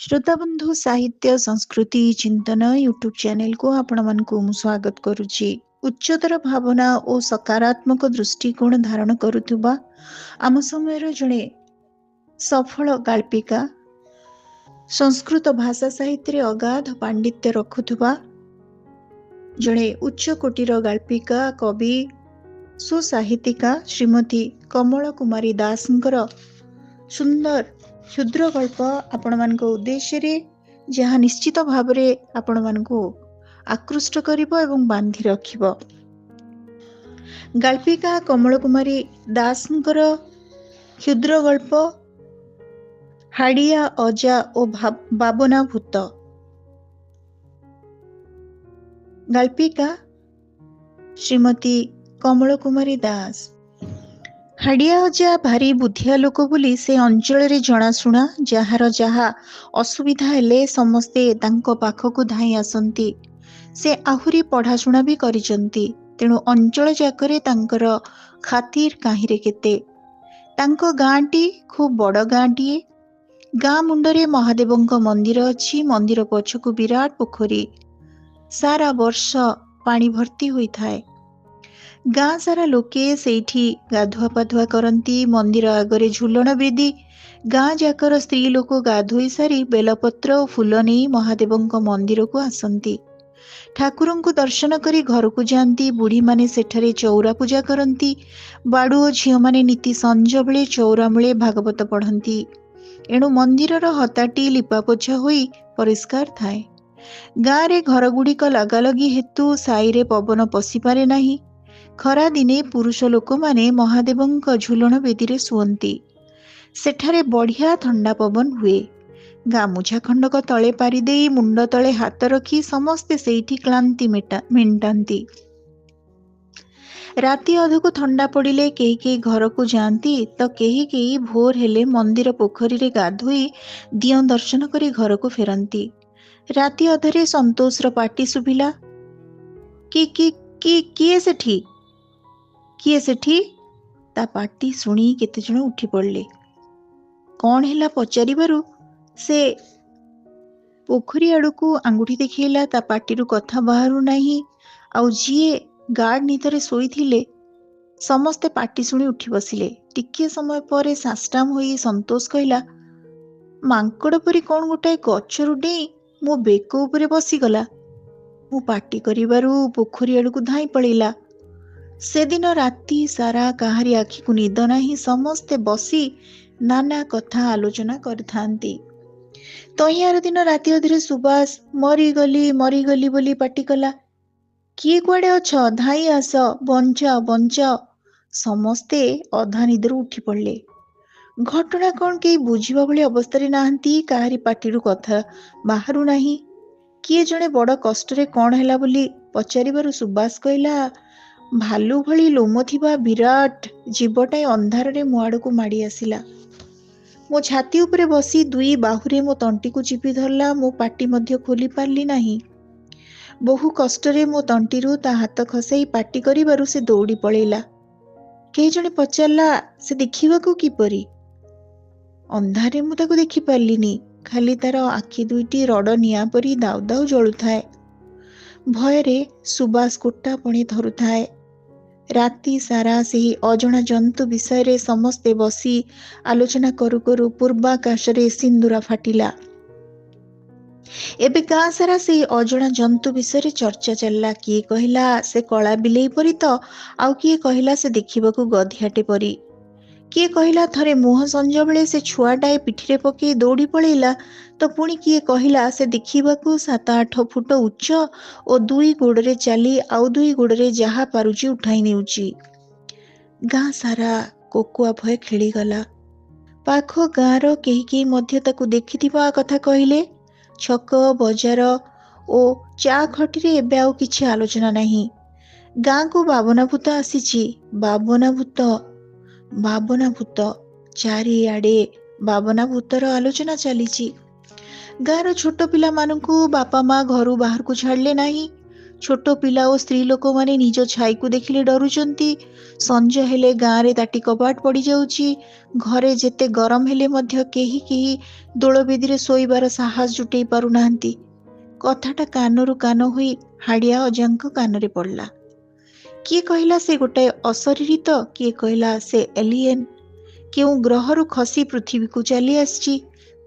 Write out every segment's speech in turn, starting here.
श्रोताबंधु साहित्य संस्कृति चिंतन यूट्यूब चैनल को आपण मानकु मु स्वागत करुछि। उच्चतर भावना और सकारात्मक दृष्टिकोण धारण करुथुबा आम समय जड़े सफल गाल्पिका संस्कृत भाषा साहित्य अगाध पांडित्य रखुथुबा जड़े उच्च कोटीर गाल्पिका कवि सुसाहित्यिका श्रीमती कमल कुमारी दासंकर सुंदर क्षुद्र गल्प आपण मानक उद्देश्य रे जहाँ निश्चित भाव आपण मानक आकृष्ट करिबो एवं बांधी रखिबो। गाल्पिका कमल कुमारी दासंकर क्षुद्र गल्प हाड़िया अजा ओ बाबना भूत। गाल्पिका श्रीमती कमल कुमारी दास। हाड़िया अजा भारी बुद्धिया लोक बोली से अंचल रे जनाशुना जार जहा असुविधा हेले समस्ते तांको पाखकु धाई आसंती। से आहुरी पढ़ाशुना भी करिसंती, तेणु अंचल जाकरे तांकर खातिर काहिरे केते। तांको गाँटी खूब बड़ गाँटीए। गाँ मुंडरे महादेवंक मंदिर अछि। मंदिर पछकु विराट पोखरी। सारा वर्ष पानी भर्ती होई थाए। गाँ सारा लोके सेठी गाधुआ पाधुआ करती। मंदिर आगरे झुलन बेदी। गाँ जाकर स्त्री लोक गाधोई सारी बेलपत्र और फूल नहीं महादेवंक मंदिर को आसंती। ठाकुरंकु दर्शन करी घर को जाती। बुढ़ी माने सेठरे चौरा पूजा करती। बाड़ू और झील माने नीति संज बेले चौरा मूले भागवत पढ़ती। एणु मंदिरर हताटी लिपापोछा होई परिष्कार थाए। गाँ रे घर गुड़िक लगालगी हेतु साईरे पवन पशि पारे नाही। खरा दिने पुरुष लोक माने महादेवंक झुलन बेदी शुअंती। सेठारे बढ़िया ठंडा पवन हुए। गामुछा खंडक तले पारिदेई मुंड तले हाथ रखी समस्ते सेठी क्लांति मेंटांती। राति अधको ठंडा पड़िले केही केही घर को जाती तो केही केही भोर हेले मंदिर पोखरी रे गाधोई दियों दर्शन करी घर को फेरंती। राति अधरे संतोषर पाटी सुभिला। किए सेठी किए सेठी ता पाटी शुणी केते जण उठी पड़ले। कौन हेला पचारिबारु से पोखरी आड़कू आंगुठी देखिला। ता पाटीरु कथा बाहरु नाही। आउ जीए गार्ड निदरे शोइथिले समस्ते पाटी शुणी उठी बसिले। टिके समय परे साष्टाम होई संतोष कहला, मांकड़ परी कौन गोटाए गछरु डेई मो बेक उपरे बसीगला। मु पाटी करिबारु पोखरी आड़कू धाई पड़ेला। से दिन राति सारा काहारी आखि को निद नाही। समस्ते बसी नाना कथा आलोचना करथांती। तहियार दिन राति अधरे सुबास मरीगली बोली पाटी कला। किए कुआड़े अछ, धाई आस, बंचाओ बंचाओ। समस्ते अधा निदरू उठी पड़ले। घटना कौन केही बुझिबा भली अवस्था नाहंती। काहारी पाटीरू कथा बाहरु नाही। किए जणे बड़ कष्टरे कौन हैला बोली पचारिबारु सुबास कहला, भालू भली लोम थिबा विराट जीवटाए अंधारे मो आड़कू माड़ी आसिला। मो छाती उपरे बसी दुई बाहुरे मो तंटी को चिपी धरला। मो पाटी मध्य खोली पारली नाही। बहु कष्टरे मो तंटीरू ता हाथ खसाई पाटी करिबारु से दौड़ी पळेला। केही जणे पचारला, से देखिबाकू किपरि? अंधारे मु ताकू देखि पारलिनी। खाली तार आखि दुईटी रड निया परी दाउ दाउ जळुथाए। भयरे सुबास कोटा पणी धरुथाए। राति सारा सेही अजणा जंतु विषय रे समस्ते बसी आलोचना करू करू पूर्वाकाशरे सिंदूरा फाटिला। एबे गाँ सारा सेही अजणा जंतु विषय रे चर्चा चलला। किए कहला से कला बिलेई परी तो, आउ किए कहला से देखिबाकू गधियाटे परी। किए कहला थरे मुह संज बेले से छुआटाए पिठिरे पकई दौड़ी पळेला तो पुणी किए कहला से देखिबाकू 7-8 फुट उच्च और दुई गोड़रे चाली आउ दुई गोड़रे जहा पारुची उठाई नेउची। गाँ सारा कोकुआ भय खेलीगला। पाख गाँर केही केही मध्य ताकू देखिथिबा कथा कहले। छक बजार ओ चा खटिरे एबे आउ किछि आलोचना नाही। गाँ को बाबना भूत आसीची। बाबना भूत चारिआडे बाबना भूतर आलोचना चलीची। गाँर छोट पिला मानकू बापा माँ घरू बाहर को छाड़ले नाही। ଛୋଟ ପିଲା ଓ ସ୍ତ୍ରୀ ଲୋକମାନେ ନିଜ ଛାଇକୁ ଦେଖିଲେ ଡରୁଛନ୍ତି। ସଞ୍ଜ ହେଲେ ଗାଁରେ ତାଟି କବାଟ ପଡ଼ିଯାଉଛି। ଘରେ ଯେତେ ଗରମ ହେଲେ ମଧ୍ୟ କେହି କେହି ଦୋଳବେଦୀରେ ଶୋଇବାର ସାହସ ଜୁଟେଇ ପାରୁନାହାନ୍ତି। କଥାଟା କାନରୁ କାନ ହୋଇ ହାଡ଼ିଆ ଅଜାଙ୍କ କାନରେ ପଡ଼ିଲା। କିଏ କହିଲା ସେ ଗୋଟାଏ ଅଶରୀରିତ, କିଏ କହିଲା ସେ ଏଲିଏନ୍, କେଉଁ ଗ୍ରହରୁ ଖସି ପୃଥିବୀକୁ ଚାଲି ଆସିଛି।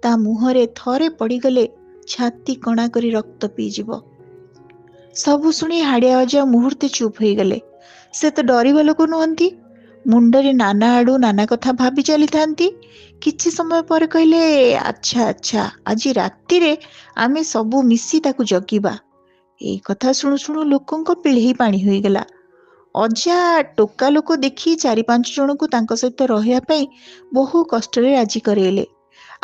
ତା ମୁହଁରେ ଥରେ ପଡ଼ିଗଲେ ଛାତି କଣା କରି ରକ୍ତ ପିଇଯିବ। ସବୁ ଶୁଣି ହାଡ଼ିଆ ଅଜା ମୁହୂର୍ତ୍ତେ ଚୁପ୍ ହୋଇଗଲେ। ସେ ତ ଡରିବା ଲୋକ ନୁହନ୍ତି। ମୁଣ୍ଡରେ ନାନା ଆଡ଼ୁ ନାନା କଥା ଭାବି ଚାଲିଥାନ୍ତି। କିଛି ସମୟ ପରେ କହିଲେ, ଆଚ୍ଛା ଆଚ୍ଛା, ଆଜି ରାତିରେ ଆମେ ସବୁ ମିଶି ତାକୁ ଜଗିବା। ଏଇ କଥା ଶୁଣୁ ଶୁଣୁ ଲୋକଙ୍କ ପିଳେହି ପାଣି ହୋଇଗଲା। ଅଜା ଟୋକା ଲୋକ ଦେଖି 4-5 ଜଣଙ୍କୁ ତାଙ୍କ ସହିତ ରହିବା ପାଇଁ ବହୁ କଷ୍ଟରେ ରାଜି କରେଇଲେ।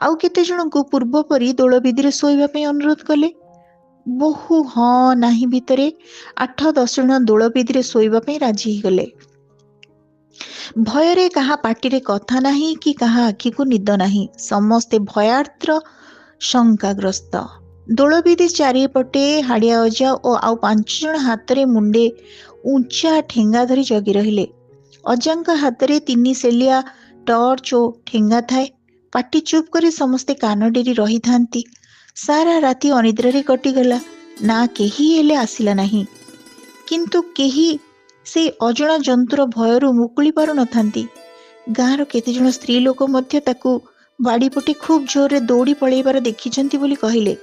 ଆଉ କେତେ ଜଣଙ୍କୁ ପୂର୍ବ ପରି ଦୋଳବେଦୀରେ ଶୋଇବା ପାଇଁ ଅନୁରୋଧ କଲେ। ବହୁ ହଁ ନାହିଁ ଭିତରେ 8-10 ଜଣ ଦୋଳବେଦୀରେ ଶୋଇବା ପାଇଁ ରାଜି ହେଇଗଲେ। ଭୟରେ କାହା ପାଟିରେ କଥା ନାହିଁ କି କାହା ଆଖିକୁ ନିଦ ନାହିଁ। ସମସ୍ତେ ଭୟାର୍ତ୍ତ, ଶଙ୍କାଗ୍ରସ୍ତ। ଦୋଳବେଦୀ ଚାରିପଟେ ହାଡ଼ିଆ ଅଜା ଓ ଆଉ 5 ଜଣ ହାତରେ ମୁଣ୍ଡେ ଉଞ୍ଚା ଠେଙ୍ଗା ଧରି ଜଗି ରହିଲେ। ଅଜାଙ୍କ ହାତରେ 3 ସେଲିଆ ଟର୍ଚ୍ଚ ଓ ଠେଙ୍ଗା ଥାଏ। ପାଟି ଚୁପ୍ କରି ସମସ୍ତେ କାନ ଡେରି ରହିଥାନ୍ତି। ସାରା ରାତି ଅନିଦ୍ରାରେ କଟିଗଲା। ନା କେହି ହେଲେ ଆସିଲା ନାହିଁ। କିନ୍ତୁ କେହି ସେଇ ଅଜଣା ଜନ୍ତୁର ଭୟରୁ ମୁକୁଳି ପାରୁନଥାନ୍ତି। ଗାଁର କେତେଜଣ ସ୍ତ୍ରୀ ଲୋକ ମଧ୍ୟ ତାକୁ ବାଡ଼ିପଟେ ଖୁବ୍ ଜୋରରେ ଦୌଡ଼ି ପଳେଇବାର ଦେଖିଛନ୍ତି ବୋଲି କହିଲେ।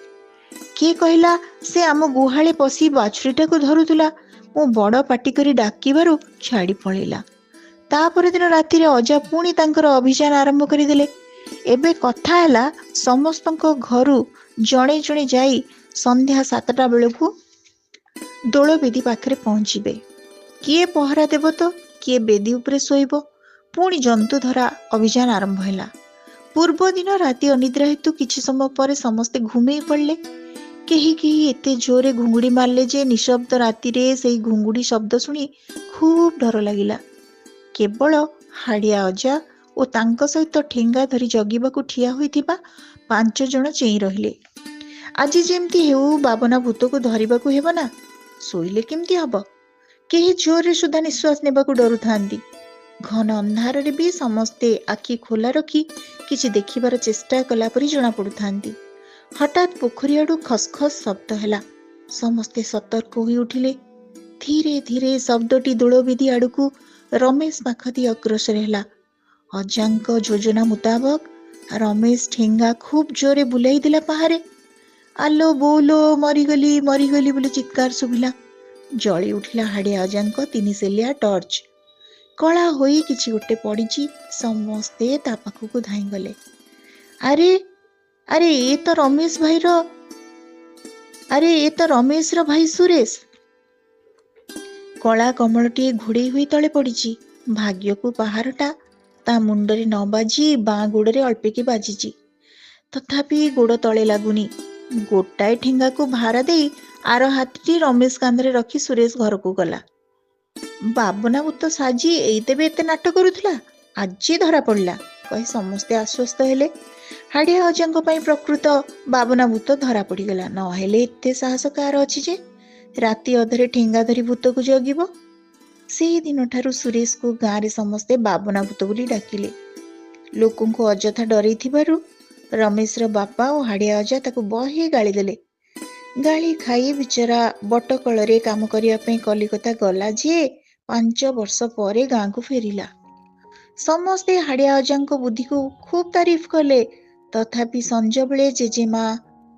କିଏ କହିଲା ସେ ଆମ ଗୁହାଳେ ପଶି ବାଛୁରୀଟାକୁ ଧରୁଥିଲା। ମୁଁ ବଡ଼ ପାଟି କରି ଡାକିବାରୁ ଛାଡ଼ି ପଳେଇଲା। ତାପର ଦିନ ରାତିରେ ଅଜା ପୁଣି ତାଙ୍କର ଅଭିଯାନ ଆରମ୍ଭ କରିଦେଲେ। ଏବେ କଥା ହେଲା, ସମସ୍ତଙ୍କ ଘରୁ ଜଣେ ଜଣେ ଯାଇ ସନ୍ଧ୍ୟା 7ଟା ବେଳକୁ ଦୋଳବେଦୀ ପାଖରେ ପହଞ୍ଚିବେ। କିଏ ପହରା ଦେବ ତ କିଏ ବେଦୀ ଉପରେ ଶୋଇବ। ପୁଣି ଜନ୍ତୁ ଧରା ଅଭିଯାନ ଆରମ୍ଭ ହେଲା। ପୂର୍ବ ଦିନ ରାତି ଅନିଦ୍ରା ହେତୁ କିଛି ସମୟ ପରେ ସମସ୍ତେ ଘୁମେଇ ପଡ଼ିଲେ। କେହି କେହି ଏତେ ଜୋରେ ଘୁଙ୍ଗୁଡ଼ି ମାରିଲେ ଯେ ନିଶବ୍ଦ ରାତିରେ ସେଇ ଘୁଙ୍ଗୁଡ଼ି ଶବ୍ଦ ଶୁଣି ଖୁବ୍ ଡର ଲାଗିଲା। କେବଳ ହାଡ଼ିଆ ଅଜା ଓ ତାଙ୍କ ସହିତ ଠେଙ୍ଗା ଧରି ଜଗିବାକୁ ଠିଆ ହୋଇଥିବା 5 ଜଣ ଚେଇଁ ରହିଲେ। ଆଜି ଯେମିତି ହେଉ ବାବନା ଭୂତକୁ ଧରିବାକୁ ହେବ ନା, ଶୋଇଲେ କେମିତି ହବ? କେହି ଜୋରରେ ସୁଦ୍ଧା ନିଶ୍ୱାସ ନେବାକୁ ଡରୁଥାନ୍ତି। ଘନ ଅନ୍ଧାରରେ ବି ସମସ୍ତେ ଆଖି ଖୋଲା ରଖି କିଛି ଦେଖିବାର ଚେଷ୍ଟା କଲା ପରି ଜଣାପଡ଼ୁଥାନ୍ତି। ହଠାତ୍ ପୋଖରୀ ଆଡ଼ୁ ଖସ୍ଖସ୍ ଶବ୍ଦ ହେଲା। ସମସ୍ତେ ସତର୍କ ହୋଇ ଉଠିଲେ। ଧୀରେ ଧୀରେ ଶବ୍ଦଟି ଦୋଳବେଦୀ ଆଡ଼କୁ ରମେଶ ପାଖ ଦେଇ ଅଗ୍ରସର ହେଲା। ଅଜାଙ୍କ ଯୋଜନା ମୁତାବକ ରମେଶ ଠେଙ୍ଗା ଖୁବ୍ ଜୋରେ ବୁଲାଇ ଦେଲା ପାହାରେ। ଆଲୋ ବୋଉଲୋ, ମରିଗଲି ମରିଗଲି ବୋଲି ଚିତ୍କାର ଶୁଭିଲା। ଜଳି ଉଠିଲା ହାଡ଼ିଆ ଅଜାଙ୍କ 3 ସେଲିଆ ଟର୍ଚ୍ଚ। କଳା ହୋଇ କିଛି ଗୋଟେ ପଡ଼ିଛି। ସମସ୍ତେ ତା ପାଖକୁ ଧାଇଁଗଲେ। ଆରେ ଆରେ ଏ ତ ରମେଶର ଭାଇ ସୁରେଶ। କଳା କମଳଟିଏ ଘୋଡ଼େଇ ହୋଇ ତଳେ ପଡ଼ିଛି। ଭାଗ୍ୟକୁ ପାହାରଟା ତା ମୁଣ୍ଡରେ ନ ବାଜି ବାଁ ଗୋଡ଼ରେ ଅଳ୍ପକେ ବାଜିଛି। ତଥାପି ଗୋଡ଼ ତଳେ ଲାଗୁନି। ଗୋଟାଏ ଠେଙ୍ଗାକୁ ଭାରା ଦେଇ ଆର ହାତଟି ରମେଶ କାନ୍ଧରେ ରଖି ସୁରେଶ ଘରକୁ ଗଲା। ବାବନା ଭୂତ ସାଜି ଏଇ ତେବେ ଏତେ ନାଟ କରୁଥିଲା, ଆଜି ଧରା ପଡ଼ିଲା କହି ସମସ୍ତେ ଆଶ୍ୱସ୍ତ ହେଲେ। ହାଡ଼ିଆ ଅଜାଙ୍କ ପାଇଁ ପ୍ରକୃତ ବାବନା ଭୂତ ଧରା ପଡ଼ିଗଲା। ନହେଲେ ଏତେ ସାହସ କାହାର ଅଛି ଯେ ରାତି ଅଧରେ ଠେଙ୍ଗା ଧରି ଭୂତକୁ ଜଗିବ? ସେହି ଦିନଠାରୁ ସୁରେଶକୁ ଗାଁରେ ସମସ୍ତେ ବାବନା ଭୂତ ବୋଲି ଡାକିଲେ। ଲୋକଙ୍କୁ ଅଯଥା ଡରେଇଥିବାରୁ ରମେଶର ବାପା ଓ ହାଡ଼ିଆ ଅଜା ତାକୁ ବହେ ଗାଳି ଦେଲେ। ଗାଳି ଖାଇ ବିଚରା ବଟକଳରେ କାମ କରିବା ପାଇଁ କଲିକତା ଗଲା ଯେ 5 ବର୍ଷ ପରେ ଗାଁକୁ ଫେରିଲା। ସମସ୍ତେ ହାଡ଼ିଆ ଅଜାଙ୍କ ବୁଦ୍ଧିକୁ ଖୁବ୍ ତାରିଫ କଲେ। ତଥାପି ସଞ୍ଜବେଳେ ଜେଜେମା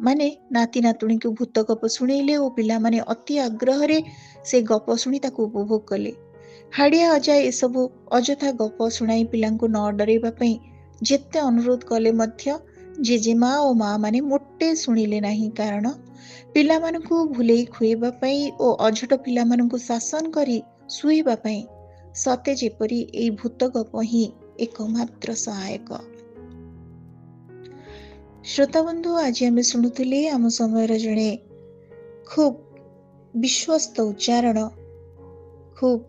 ମାନେ ନାତି ନାତୁଣୀଙ୍କୁ ଭୂତ ଗପ ଶୁଣେଇଲେ ଓ ପିଲାମାନେ ଅତି ଆଗ୍ରହରେ ସେ ଗପ ଶୁଣି ତାକୁ ଉପଭୋଗ କଲେ। ହାଡ଼ିଆ ଅଜା ଏସବୁ ଅଯଥା ଗପ ଶୁଣାଇ ପିଲାଙ୍କୁ ନ ଡରେଇବା ପାଇଁ ଯେତେ ଅନୁରୋଧ କଲେ ମଧ୍ୟ ଜେଜେମା ଓ ମା ମାନେ ମୋଟେ ଶୁଣିଲେ ନାହିଁ। କାରଣ ପିଲାମାନଙ୍କୁ ଭୁଲେଇ ଖୁଏଇବା ପାଇଁ ଓ ଅଝଟ ପିଲାମାନଙ୍କୁ ଶାସନ କରି ଶୁଏଇବା ପାଇଁ ସତେ ଯେପରି ଏଇ ଭୂତ ଗପ ହିଁ ଏକମାତ୍ର ସହାୟକ। ଶ୍ରୋତାବନ୍ଧୁ, ଆଜି ଆମେ ଶୁଣୁଥିଲେ ଆମ ସମୟର ଜଣେ ଖୁବ୍ ବିଶ୍ୱସ୍ତ ଉଚ୍ଚାରଣ, ଖୁବ୍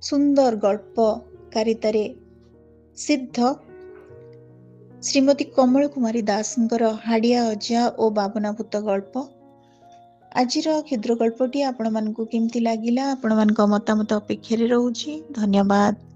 ସୁନ୍ଦର ଗଳ୍ପକାରିତାରେ ସିଦ୍ଧ ଶ୍ରୀମତୀ କମଳ କୁମାରୀ ଦାସଙ୍କର ହାଡ଼ିଆ ଅଜା ଓ ବାବନା ଭୂତ ଗଳ୍ପ। ଆଜିର କ୍ଷୁଦ୍ର ଗଳ୍ପଟି ଆପଣମାନଙ୍କୁ କେମିତି ଲାଗିଲା? ଆପଣମାନଙ୍କ ମତାମତ ଅପେକ୍ଷାରେ ରହୁଛି। ଧନ୍ୟବାଦ।